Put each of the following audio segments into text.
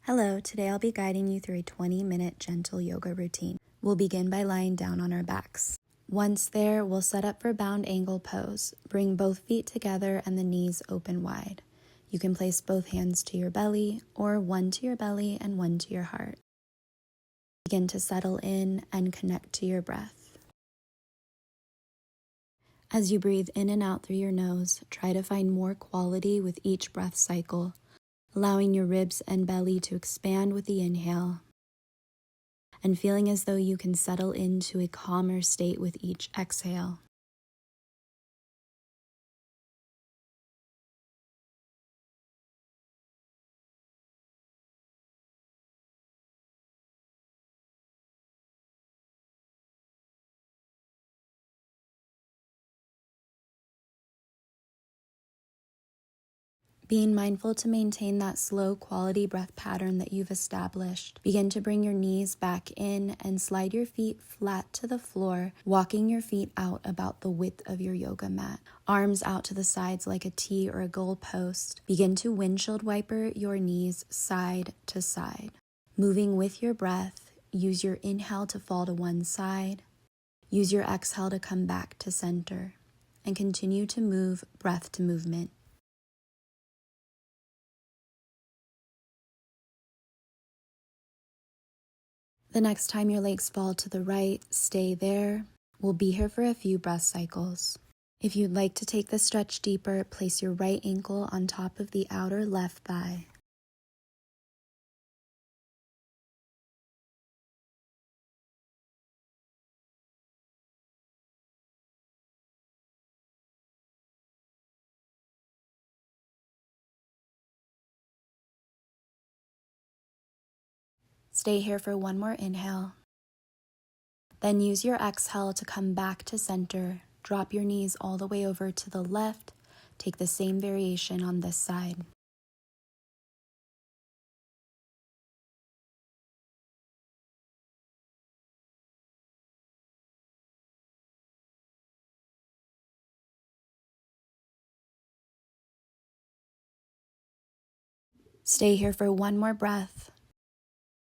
Hello, today I'll be guiding you through a 20-minute gentle yoga routine. We'll begin by lying down on our backs. Once there, we'll set up for bound angle pose. Bring both feet together and the knees open wide. You can place both hands to your belly or one to your belly and one to your heart. Begin to settle in and connect to your breath. As you breathe in and out through your nose, try to find more quality with each breath cycle, allowing your ribs and belly to expand with the inhale, and feeling as though you can settle into a calmer state with each exhale. Being mindful to maintain that slow quality breath pattern that you've established. Begin to bring your knees back in and slide your feet flat to the floor, walking your feet out about the width of your yoga mat. Arms out to the sides like a T or a goal post. Begin to windshield wiper your knees side to side. Moving with your breath, use your inhale to fall to one side. Use your exhale to come back to center. And continue to move breath to movement. The next time your legs fall to the right, stay there. We'll be here for a few breath cycles. If you'd like to take the stretch deeper, place your right ankle on top of the outer left thigh. Stay here for one more inhale. Then use your exhale to come back to center. Drop your knees all the way over to the left. Take the same variation on this side. Stay here for one more breath.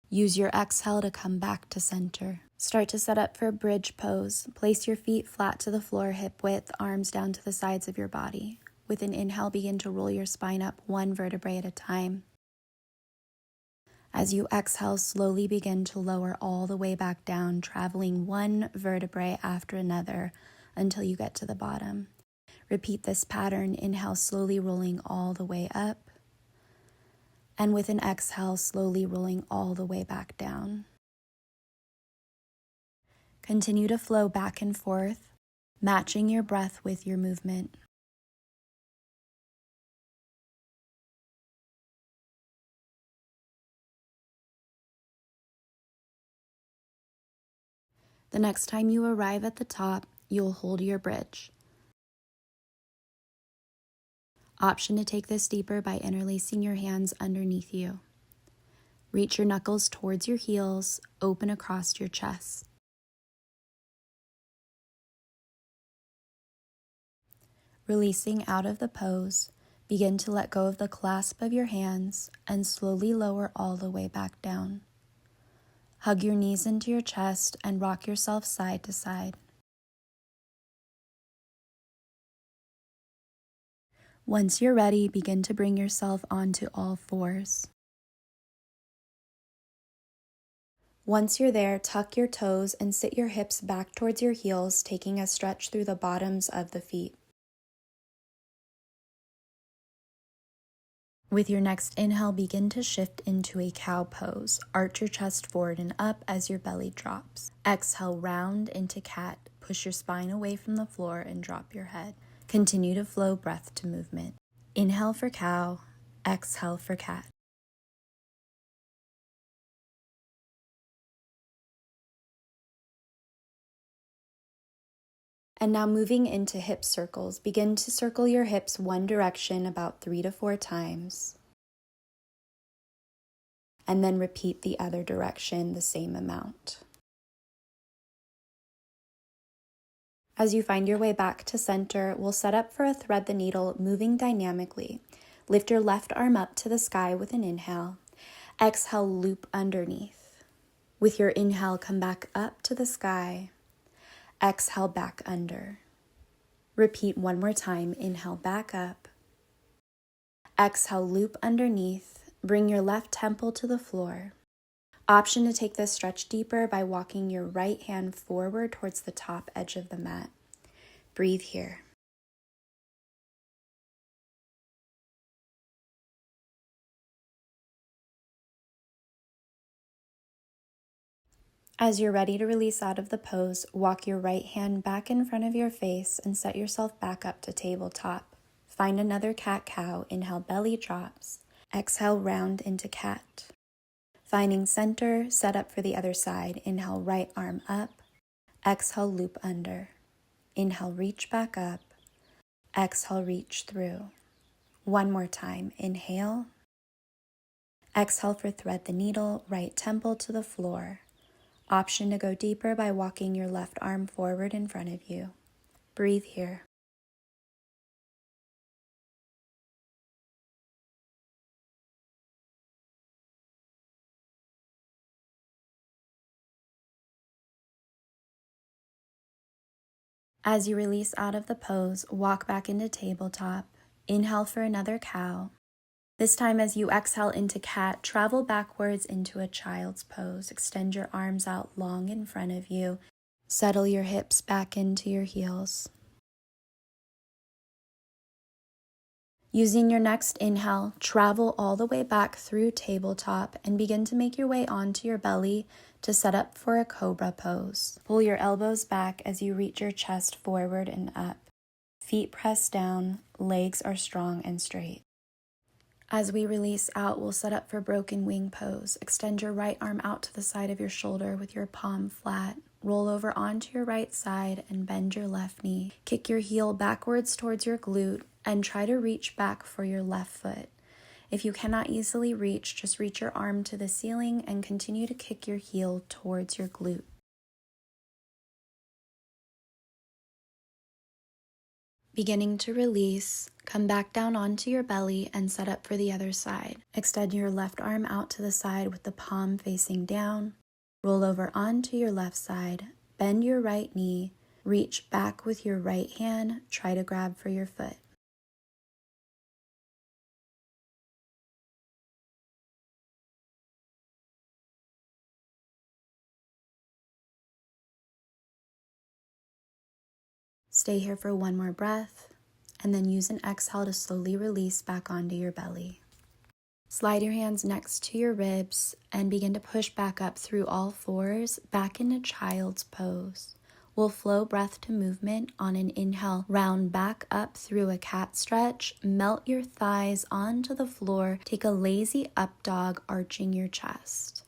Use your exhale to come back to center. Start to set up for bridge pose. Place your feet flat to the floor, hip width, arms down to the sides of your body. With an inhale, begin to roll your spine up one vertebrae at a time. As you exhale, slowly begin to lower all the way back down, traveling one vertebrae after another until you get to the bottom. Repeat this pattern. Inhale, slowly rolling all the way up. And with an exhale, slowly rolling all the way back down. Continue to flow back and forth, matching your breath with your movement. The next time you arrive at the top, you'll hold your bridge. Option to take this deeper by interlacing your hands underneath you. Reach your knuckles towards your heels, open across your chest. Releasing out of the pose, begin to let go of the clasp of your hands and slowly lower all the way back down. Hug your knees into your chest and rock yourself side to side. Once you're ready, begin to bring yourself onto all fours. Once you're there, tuck your toes and sit your hips back towards your heels, taking a stretch through the bottoms of the feet. With your next inhale, begin to shift into a cow pose. Arch your chest forward and up as your belly drops. Exhale, round into cat. Push your spine away from the floor and drop your head. Continue to flow breath to movement. Inhale for cow, exhale for cat. And now moving into hip circles, begin to circle your hips one direction about 3 to 4 times. And then repeat the other direction the same amount. As you find your way back to center, we'll set up for a thread the needle, moving dynamically. Lift your left arm up to the sky with an inhale. Exhale, loop underneath. With your inhale, come back up to the sky. Exhale, back under. Repeat one more time. Inhale, back up. Exhale, loop underneath. Bring your left temple to the floor. Option to take this stretch deeper by walking your right hand forward towards the top edge of the mat. Breathe here. As you're ready to release out of the pose, walk your right hand back in front of your face and set yourself back up to tabletop. Find another cat-cow. Inhale, belly drops. Exhale, round into cat. Finding center, set up for the other side. Inhale, right arm up. Exhale, loop under. Inhale, reach back up. Exhale, reach through. One more time. Inhale. Exhale for thread the needle, right temple to the floor. Option to go deeper by walking your left arm forward in front of you. Breathe here. As you release out of the pose, walk back into tabletop. Inhale for another cow. This time as you exhale into cat, travel backwards into a child's pose. Extend your arms out long in front of you. Settle your hips back into your heels. Using your next inhale, travel all the way back through tabletop and begin to make your way onto your belly to set up for a cobra pose. Pull your elbows back as you reach your chest forward and up. Feet pressed down, legs are strong and straight. As we release out, we'll set up for broken wing pose. Extend your right arm out to the side of your shoulder with your palm flat. Roll over onto your right side and bend your left knee. Kick your heel backwards towards your glute and try to reach back for your left foot. If you cannot easily reach, just reach your arm to the ceiling and continue to kick your heel towards your glute. Beginning to release, come back down onto your belly and set up for the other side. Extend your left arm out to the side with the palm facing down. Roll over onto your left side, bend your right knee, reach back with your right hand, try to grab for your foot. Stay here for one more breath, and then use an exhale to slowly release back onto your belly. Slide your hands next to your ribs and begin to push back up through all fours, back into child's pose. We'll flow breath to movement on an inhale, round back up through a cat stretch, melt your thighs onto the floor, take a lazy up dog, arching your chest.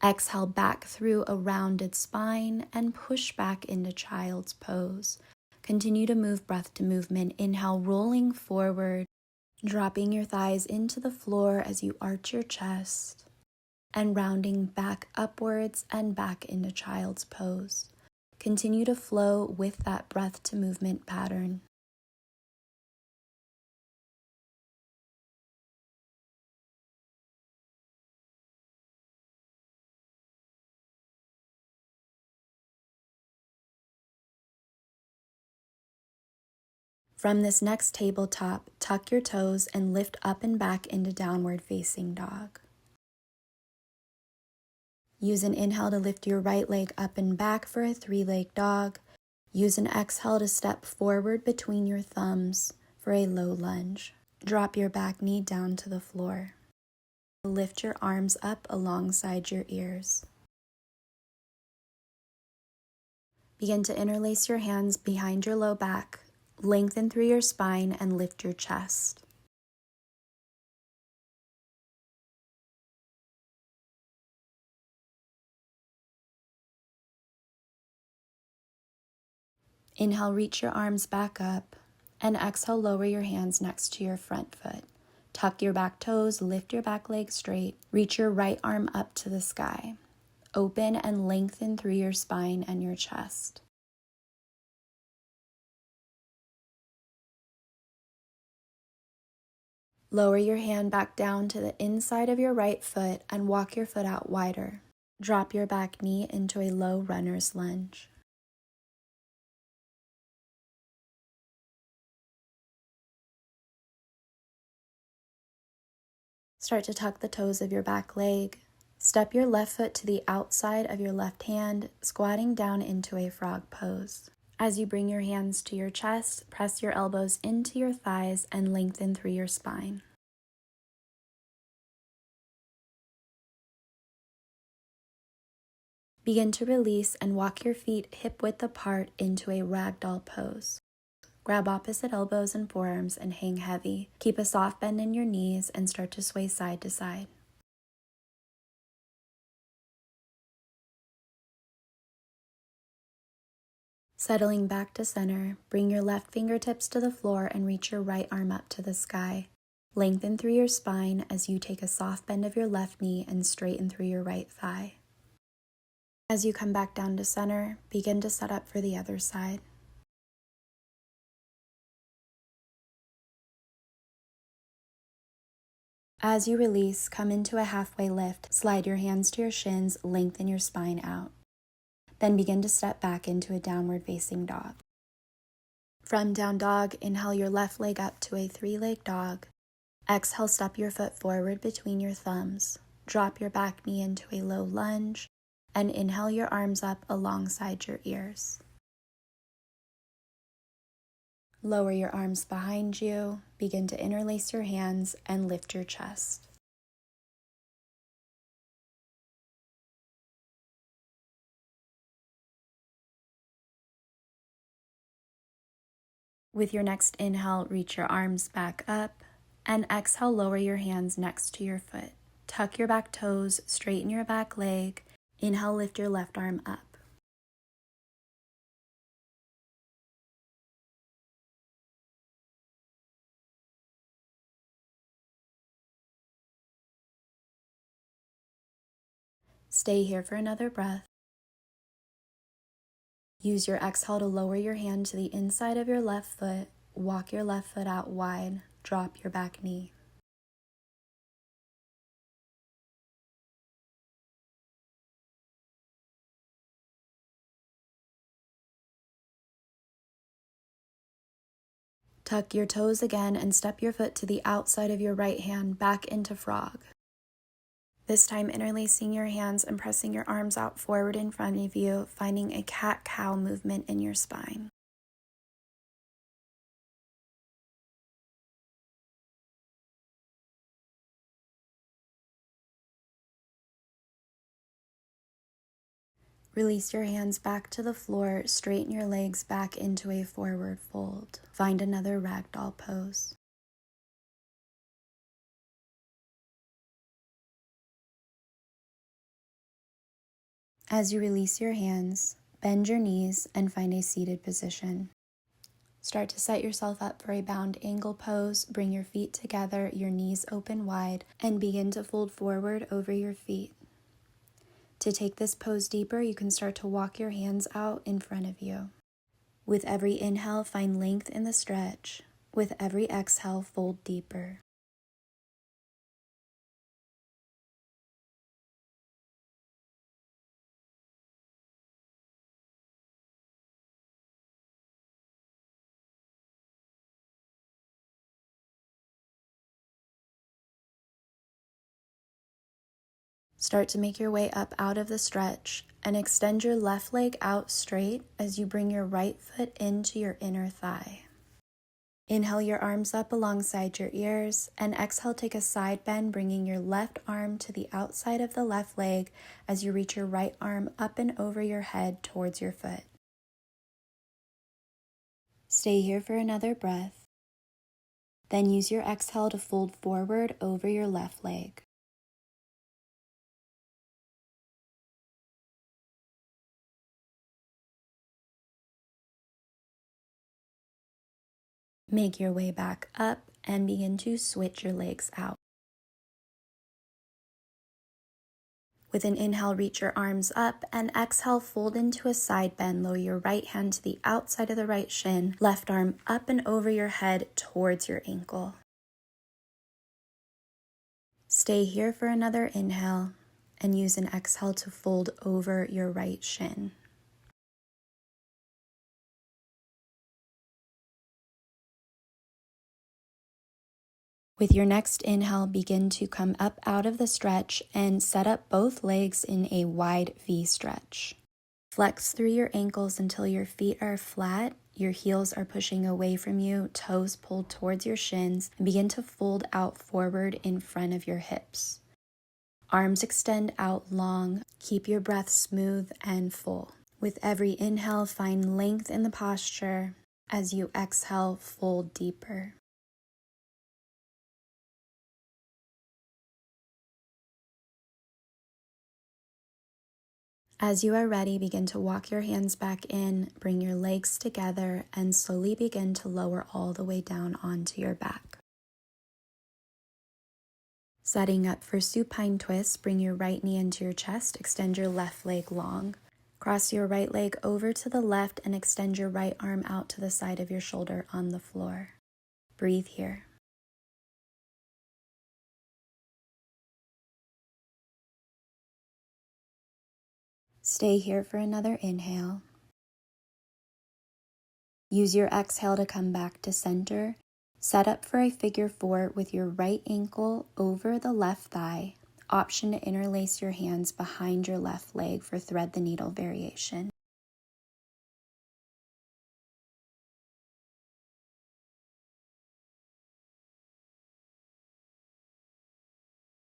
Exhale back through a rounded spine and push back into child's pose. Continue to move breath to movement. Inhale, rolling forward, dropping your thighs into the floor as you arch your chest, and rounding back upwards and back into child's pose. Continue to flow with that breath to movement pattern. From this next tabletop, tuck your toes and lift up and back into downward facing dog. Use an inhale to lift your right leg up and back for a three-leg dog. Use an exhale to step forward between your thumbs for a low lunge. Drop your back knee down to the floor. Lift your arms up alongside your ears. Begin to interlace your hands behind your low back. Lengthen through your spine and lift your chest. Inhale, reach your arms back up, and exhale, lower your hands next to your front foot. Tuck your back toes, lift your back leg straight, reach your right arm up to the sky. Open and lengthen through your spine and your chest. Lower your hand back down to the inside of your right foot and walk your foot out wider. Drop your back knee into a low runner's lunge. Start to tuck the toes of your back leg. Step your left foot to the outside of your left hand, squatting down into a frog pose. As you bring your hands to your chest, press your elbows into your thighs and lengthen through your spine. Begin to release and walk your feet hip-width apart into a ragdoll pose. Grab opposite elbows and forearms and hang heavy. Keep a soft bend in your knees and start to sway side to side. Settling back to center, bring your left fingertips to the floor and reach your right arm up to the sky. Lengthen through your spine as you take a soft bend of your left knee and straighten through your right thigh. As you come back down to center, begin to set up for the other side. As you release, come into a halfway lift. Slide your hands to your shins, lengthen your spine out. Then begin to step back into a downward facing dog. From down dog, inhale your left leg up to a 3-leg dog. Exhale, step your foot forward between your thumbs. Drop your back knee into a low lunge, and inhale your arms up alongside your ears. Lower your arms behind you, begin to interlace your hands, and lift your chest. With your next inhale, reach your arms back up, and exhale, lower your hands next to your foot. Tuck your back toes, straighten your back leg. Inhale, lift your left arm up. Stay here for another breath. Use your exhale to lower your hand to the inside of your left foot. Walk your left foot out wide. Drop your back knee. Tuck your toes again and step your foot to the outside of your right hand back into frog. This time interlacing your hands and pressing your arms out forward in front of you, finding a cat-cow movement in your spine. Release your hands back to the floor, straighten your legs back into a forward fold. Find another ragdoll pose. As you release your hands, bend your knees and find a seated position. Start to set yourself up for a bound angle pose. Bring your feet together, your knees open wide, and begin to fold forward over your feet. To take this pose deeper, you can start to walk your hands out in front of you. With every inhale, find length in the stretch. With every exhale, fold deeper. Start to make your way up out of the stretch and extend your left leg out straight as you bring your right foot into your inner thigh. Inhale your arms up alongside your ears, and exhale, take a side bend, bringing your left arm to the outside of the left leg as you reach your right arm up and over your head towards your foot. Stay here for another breath. Then use your exhale to fold forward over your left leg. Make your way back up and begin to switch your legs out. With an inhale, reach your arms up, and exhale, fold into a side bend. Lower your right hand to the outside of the right shin, left arm up and over your head towards your ankle. Stay here for another inhale and use an exhale to fold over your right shin. With your next inhale, begin to come up out of the stretch and set up both legs in a wide V stretch. Flex through your ankles until your feet are flat, your heels are pushing away from you, toes pulled towards your shins, and begin to fold out forward in front of your hips. Arms extend out long. Keep your breath smooth and full. With every inhale, find length in the posture. As you exhale, fold deeper. As you are ready, begin to walk your hands back in, bring your legs together, and slowly begin to lower all the way down onto your back. Setting up for supine twist, bring your right knee into your chest, extend your left leg long. Cross your right leg over to the left and extend your right arm out to the side of your shoulder on the floor. Breathe here. Stay here for another inhale. Use your exhale to come back to center. Set up for a figure four with your right ankle over the left thigh. Option to interlace your hands behind your left leg for thread the needle variation.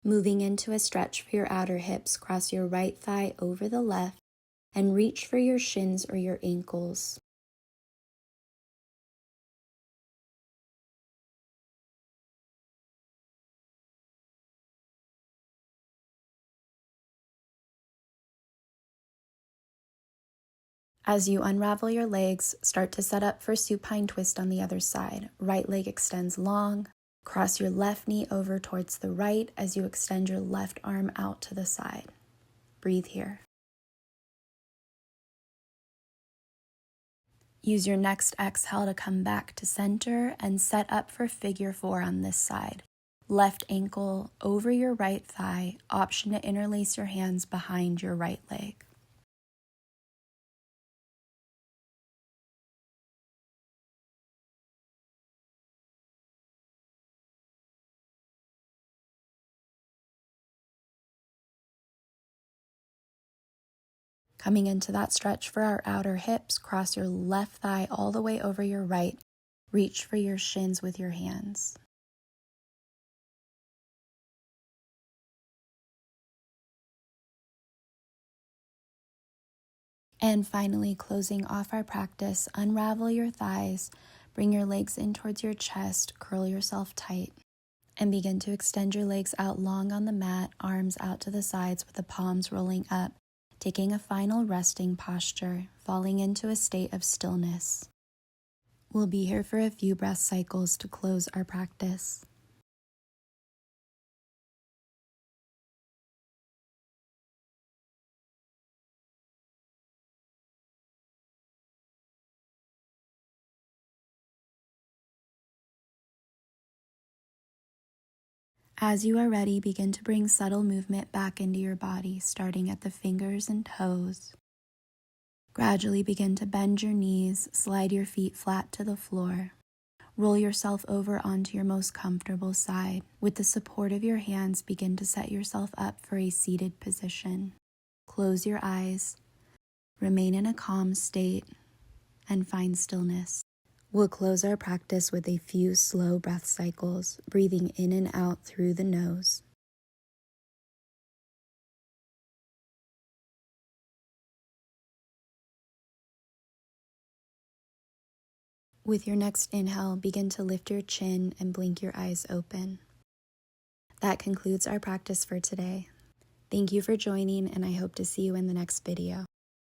Moving into a stretch for your outer hips, cross your right thigh over the left and reach for your shins or your ankles. As you unravel your legs, start to set up for supine twist on the other side. Right leg extends long. Cross your left knee over towards the right as you extend your left arm out to the side. Breathe here. Use your next exhale to come back to center and set up for figure four on this side. Left ankle over your right thigh. Option to interlace your hands behind your right leg. Coming into that stretch for our outer hips, cross your left thigh all the way over your right. Reach for your shins with your hands. And finally, closing off our practice, unravel your thighs, bring your legs in towards your chest, curl yourself tight, and begin to extend your legs out long on the mat, arms out to the sides with the palms rolling up, taking a final resting posture, falling into a state of stillness. We'll be here for a few breath cycles to close our practice. As you are ready, begin to bring subtle movement back into your body, starting at the fingers and toes. Gradually begin to bend your knees, slide your feet flat to the floor. Roll yourself over onto your most comfortable side. With the support of your hands, begin to set yourself up for a seated position. Close your eyes, remain in a calm state, and find stillness. We'll close our practice with a few slow breath cycles, breathing in and out through the nose. With your next inhale, begin to lift your chin and blink your eyes open. That concludes our practice for today. Thank you for joining, and I hope to see you in the next video.